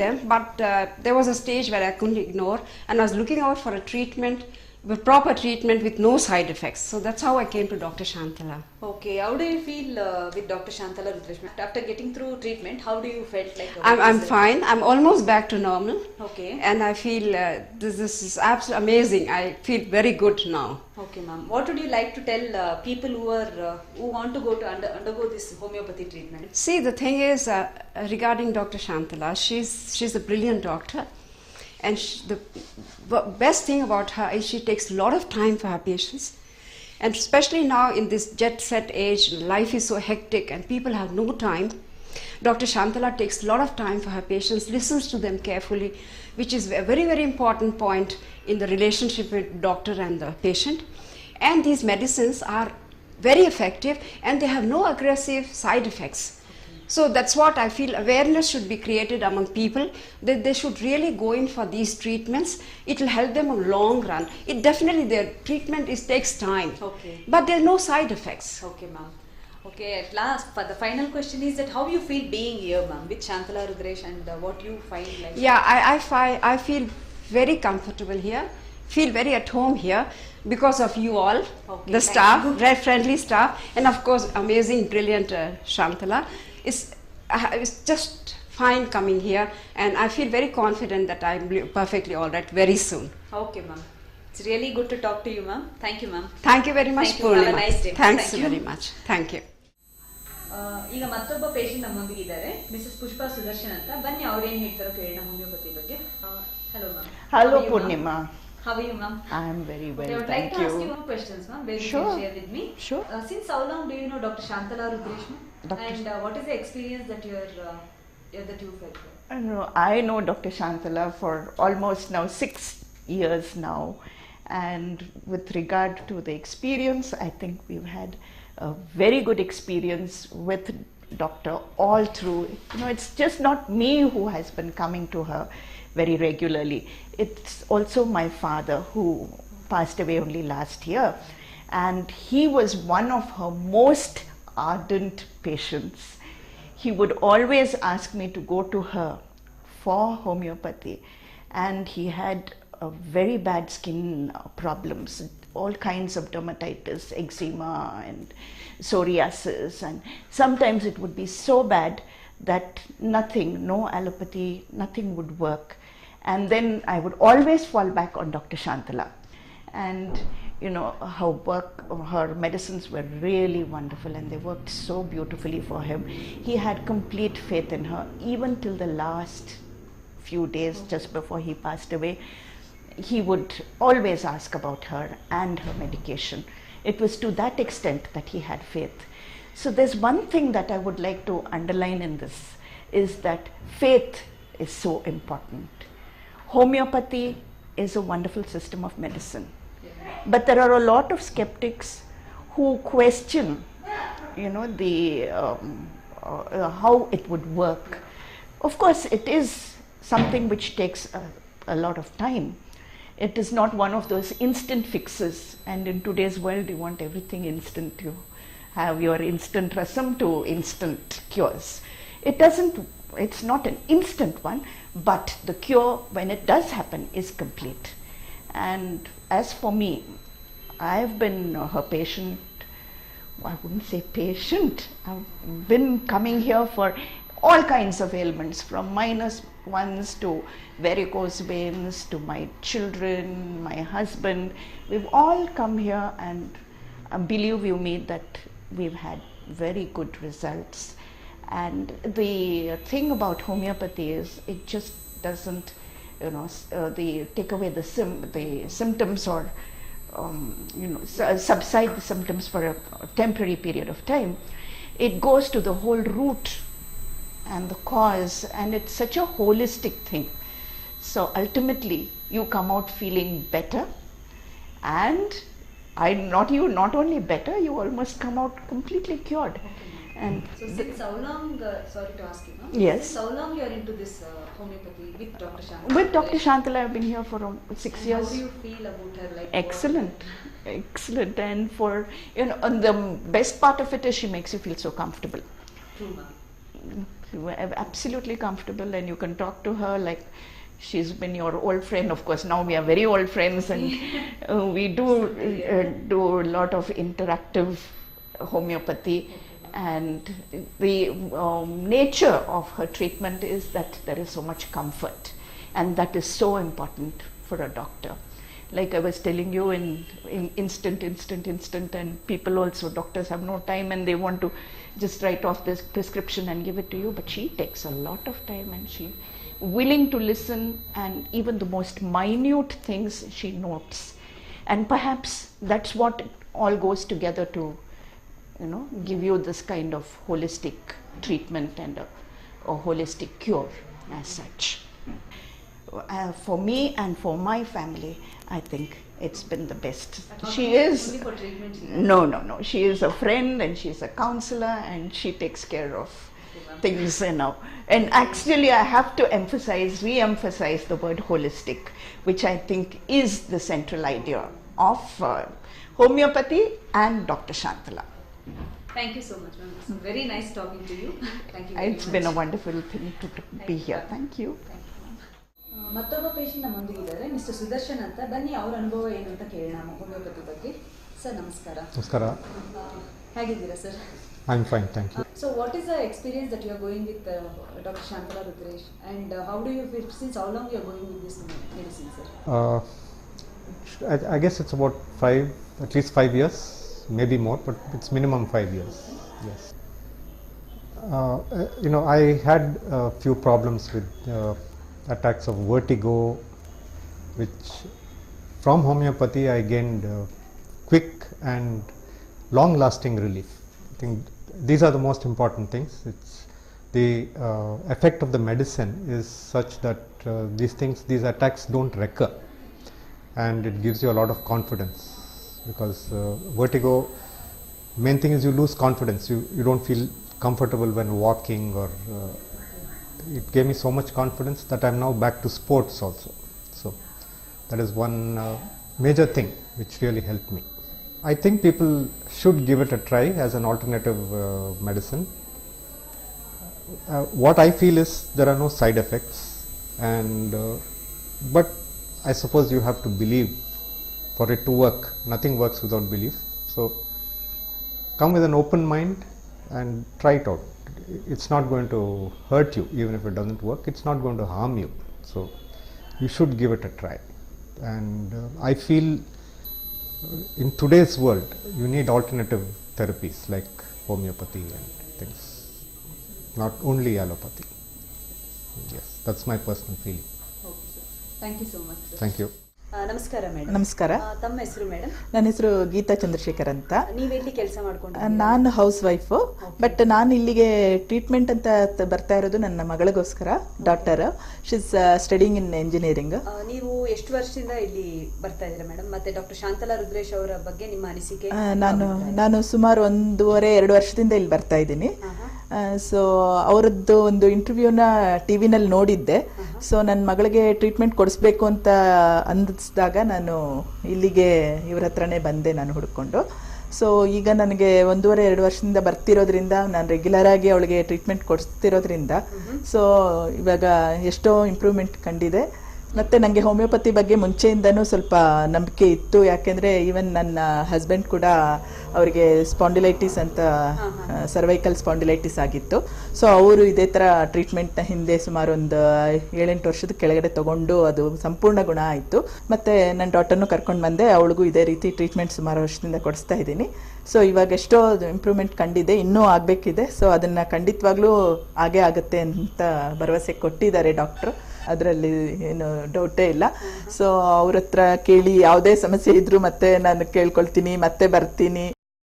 them, but there was a stage where I couldn't ignore, and I was looking out for a treatment, with proper treatment with no side effects. So that's how I came to Dr. Shantala. Okay, how do you feel with Dr. Shantala Rudrashma? After getting through treatment, how do you felt like? I'm fine. I'm almost back to normal. Okay. And I feel this is absolutely amazing. I feel very good now. Okay, ma'am. What would you like to tell people who want to go to undergo this homeopathy treatment? See, the thing is regarding Dr. Shantala, she's a brilliant doctor. And the best thing about her is she takes a lot of time for her patients. And especially now in this jet set age, life is so hectic and people have no time. Dr. Shantala takes a lot of time for her patients, listens to them carefully, which is a very, very important point in the relationship with doctor and the patient. And these medicines are very effective and they have no aggressive side effects. So that's what I feel, awareness should be created among people, that they should really go in for these treatments. It will help them in long run. It definitely, their treatment takes time, okay, but there are no side effects. Okay, ma'am. Okay, at last, for the final question is that how you feel being here, ma'am, with Shantala Rudrash, and what you find like? Yeah, I feel very comfortable here, feel very at home here because of you all, okay, the staff, very friendly staff, and of course amazing, brilliant Shantala. It's just fine coming here, and I feel very confident that I'm perfectly all right very soon. Okay, ma'am. It's really good to talk to you, ma'am. Thank you, ma'am. Thank you very much, Thank you. Have a Purnima. nice day. Thanks Thank you. very much. Thank you. ಈಗ ಮತ್ತೊಬ್ಬ patient ನಮ್ಮೊಂದಿಗೆ ಇದ್ದಾರೆ, Mrs Pushpa Sudarshan ಅಂತ. ಬನ್ನಿ ಅವ್ರು ಏನು ಹೇಳ್ತಾರೋ ಕೇಳೋಣ ಹೋಮಿಯೋಪತಿ ಬಗ್ಗೆ. Hello ma'am. Hello Purnima. How are you, ma'am? I am very well, I would thank like to you. ask you more questions, ma'am. Very Sure. you can share with me. Sure. Since how long do you know Dr. Shantala Rudrash, ma'am? And what is the experience that you felt? I know Dr. Shantala for almost now 6 years now, and with regard to the experience, I think we've had a very good experience with doctor all through. It's just not me who has been coming to her very regularly. It's also my father, who passed away only last year, and he was one of her most ardent patients. He would always ask me to go to her for homeopathy, and he had very bad skin problems, all kinds of dermatitis, eczema and psoriasis, and sometimes it would be so bad that no allopathy, nothing would work. And then I would always fall back on Dr. Shantala, and her medicines were really wonderful and they worked so beautifully for him. He had complete faith in her even till the last few days just before he passed away. He would always ask about her and her medication. It was to that extent that he had faith. So there's one thing that I would like to underline in this, is that faith is so important. Homeopathy is a wonderful system of medicine, but there are a lot of skeptics who question, how it would work. Of course, it is something which takes a lot of time. It is not one of those instant fixes, and in today's world you want everything instant. You have your instant rasam to instant cures. It's not an instant one, but the cure, when it does happen, is complete. And as for me, I've been her patient. I wouldn't say patient. I've been coming here for all kinds of ailments, from minus ones to varicose veins, to my children, my husband. We've all come here, and believe you me that we've had very good results. And the thing about homeopathy is it just doesn't take away the symptoms, or subside the symptoms for a temporary period of time. It goes to the whole root and the cause, and it's such a holistic thing. So ultimately you come out feeling better, and not only better, you almost come out completely cured. And so since how long, sorry to ask you, no? Yes. Since how long you are into this homeopathy with Dr. Shantala? With Dr. Shantala, I've been here for 6 years. How do you feel about her? Excellent. And and the best part of it is she makes you feel so comfortable. True, ma'am. You are absolutely comfortable, and you can talk to her like she's been your old friend. Of course, now we are very old friends, and we do a lot of interactive homeopathy. And the nature of her treatment is that there is so much comfort, and that is so important for a doctor. Like I was telling you, in instant, and people also, doctors have no time and they want to just write off this prescription and give it to you, but she takes a lot of time, and she willing to listen, and even the most minute things she notes, and perhaps that's what all goes together to, you know, give you this kind of holistic treatment and a holistic cure as such. For me and for my family, I think it's been the best. She is only for treatment. no. She is a friend, and she's a counselor, and she takes care of things, you know. And actually, I have to re-emphasize the word holistic, which I think is the central idea of homeopathy and Dr. Shantala. Thank you so much, ma'am. It's very nice talking to you. Thank you very It's much. been a wonderful thing to be here. Thank you. ಮತ್ತೊಬ್ಬ patient ನಮ್ಮೊಂದಿಗಿದ್ದಾರೆ, mister Sudarshan ಅಂತ. ಬನ್ನಿ ಅವ್ರ ಅನುಭವ ಏನು ಅಂತ ಕೇಳೋಣ homeopathy ಬಗ್ಗೆ. ಸರ್ ನಮಸ್ಕಾರ. ನಮಸ್ಕಾರ. ಹೇಗಿದ್ದೀರಾ sir? I am fine, thank you. So what is the experience that you are going with Dr. Shantala Rudresh, and how do you feel, since how long you are going with this medicine, sir? I guess it's about at least 5 years, maybe more, but it's minimum 5 years. Yes. I had a few problems with attacks of vertigo, which from homeopathy I gained quick and long-lasting relief. I think these are the most important things. It's the effect of the medicine is such that these attacks don't recur, and it gives you a lot of confidence, because vertigo, main thing is you lose confidence. You don't feel comfortable when walking, or it gave me so much confidence that I'm now back to sports also. So that is one major thing which really helped me. I think people should give it a try as an alternative medicine. What I feel is there are no side effects, and but I suppose you have to believe for it to work. Nothing works without belief. So come with an open mind and try it out. It's not going to hurt you. Even if it doesn't work, it's not going to harm you. So you should give it a try. And I feel in today's world you need alternative therapies like homeopathy and things, not only allopathy. Yes, that's my personal feeling. Okay, sir. Thank you so much, sir. Thank you. ನಮಸ್ಕಾರ madam. ನಮಸ್ಕಾರ. ತಮ್ಮ ಹೆಸರು madam? ನನ್ನ ಹೆಸರು ಗೀತಾ ಚಂದ್ರಶೇಖರ್ ಅಂತ. ನೀವೆಲ್ಲಿ ಕೆಲಸ ಮಾಡ್ಕೊಂಡು? ನಾನು ಹೌಸ್ ವೈಫು, ಬಟ್ ನಾನು ಇಲ್ಲಿಗೆ ಟ್ರೀಟ್ಮೆಂಟ್ ಅಂತ ಬರ್ತಾ ಇರೋದು ನನ್ನ ಮಗಳಿಗೋಸ್ಕರ. Doctor, she's studying in engineering. ನೀವು ಎಷ್ಟು ವರ್ಷದಿಂದ ಇಲ್ಲಿ ಬರ್ತಾ ಇದ್ದೀರಾ ಮೇಡಮ್? ಮತ್ತೆ ಡಾಕ್ಟರ್ ಶಾಂತಲಾ ರುದ್ರೇಶ್ ಅವರ ಬಗ್ಗೆ ನಿಮ್ಮ ಅನಿಸಿಕೆ? ನಾನು ಸುಮಾರು 1.5-2 ವರ್ಷದಿಂದ ಇಲ್ಲಿ ಬರ್ತಾ ಇದ್ದೀನಿ. ಸೊ ಅವರದ್ದು ಒಂದು ಇಂಟರ್ವ್ಯೂನ ಟಿವಿನಲ್ಲಿ ನೋಡಿದ್ದೆ. ಸೊ ನನ್ನ ಮಗಳಿಗೆ ಟ್ರೀಟ್ಮೆಂಟ್ ಕೊಡಿಸ್ಬೇಕು ಅಂತ ಅಂದಿಸಿದಾಗ ನಾನು ಇಲ್ಲಿಗೆ ಇವ್ರ ಹತ್ರನೇ ಬಂದೆ, ನಾನು ಹುಡ್ಕೊಂಡು. ಸೊ ಈಗ ನನಗೆ 1.5-2 ವರ್ಷದಿಂದ ಬರ್ತಿರೋದ್ರಿಂದ, ನಾನು ರೆಗ್ಯುಲರ್ ಆಗಿ ಅವಳಿಗೆ ಟ್ರೀಟ್ಮೆಂಟ್ ಕೊಡಿಸ್ತಿರೋದ್ರಿಂದ ಸೊ ಇವಾಗ ಎಷ್ಟೋ ಇಂಪ್ರೂವ್ಮೆಂಟ್ ಕಂಡಿದೆ. ಮತ್ತು ನನಗೆ ಹೋಮಿಯೋಪತಿ ಬಗ್ಗೆ ಮುಂಚೆಯಿಂದನೂ ಸ್ವಲ್ಪ ನಂಬಿಕೆ ಇತ್ತು. ಯಾಕೆಂದರೆ ಈವನ್ ನನ್ನ ಹಸ್ಬೆಂಡ್ ಕೂಡ ಅವರಿಗೆ ಸ್ಪಾಂಡಿಲೈಟಿಸ್ ಅಂತ, ಸರ್ವೈಕಲ್ ಸ್ಪಾಂಡಿಲೈಟಿಸ್ ಆಗಿತ್ತು. ಸೊ ಅವರು ಇದೇ ಥರ ಟ್ರೀಟ್ಮೆಂಟ್ನ ಹಿಂದೆ ಸುಮಾರು ಒಂದು 7-8 ವರ್ಷದ ಕೆಳಗಡೆ ತೊಗೊಂಡು ಅದು ಸಂಪೂರ್ಣ ಗುಣ ಆಯಿತು. ಮತ್ತು ನನ್ನ ಡಾಟರ್ನೂ ಕರ್ಕೊಂಡು ಬಂದೆ, ಅವಳಿಗೂ ಇದೇ ರೀತಿ ಟ್ರೀಟ್ಮೆಂಟ್ ಸುಮಾರು ವರ್ಷದಿಂದ ಕೊಡಿಸ್ತಾ ಇದ್ದೀನಿ. ಸೊ ಇವಾಗ ಎಷ್ಟೋ ಇಂಪ್ರೂವ್ಮೆಂಟ್ ಕಂಡಿದೆ, ಇನ್ನೂ ಆಗಬೇಕಿದೆ. ಸೊ ಅದನ್ನು ಖಂಡಿತವಾಗ್ಲೂ ಆಗೇ ಆಗುತ್ತೆ ಅಂತ ಭರವಸೆ ಕೊಟ್ಟಿದ್ದಾರೆ ಡಾಕ್ಟ್ರು, ಅದರಲ್ಲಿ ಏನು ಡೌಟೇ ಇಲ್ಲ. ಸೊ ಅವ್ರ ಹತ್ರ ಕೇಳಿ ಯಾವುದೇ ಸಮಸ್ಯೆ ಇದ್ದರೂ ಮತ್ತೆ ನಾನು ಕೇಳ್ಕೊಳ್ತೀನಿ, ಮತ್ತೆ ಬರ್ತೀನಿ.